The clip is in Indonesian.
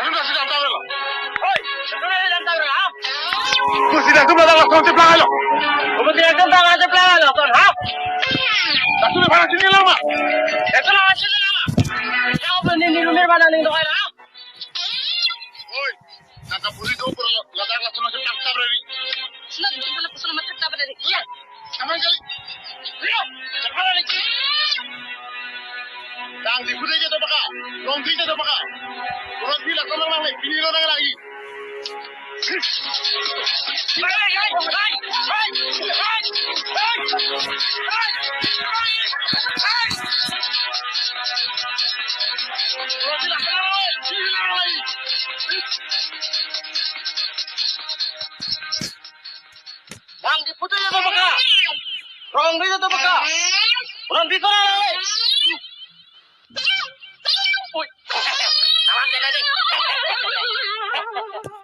sudah tahu lo. Hoy, sudah lang tayo ha? Kung sudah tu belakang kau templang lo. Kung tinagdan ka nga sa plano, ton, ha? Satu ni parang sini lama. Ito lang ang sila naman. Ako ba nilumir ba nanin doon kayo na? Oi, nakapuli do pero ladang langsung nak tak beri. Sunod, hindi pala po sila matrip na rin. Iya, sama kali. Iya, cepat lagi. Dang di pudi je tu baka. Long di je tu baka. Orang bilang kau orang lagi, bini orang lagi. Bang, di puto niya ito baka. Wrong dito ito baka. Wrong dito na lang. Uy, naman ka na din.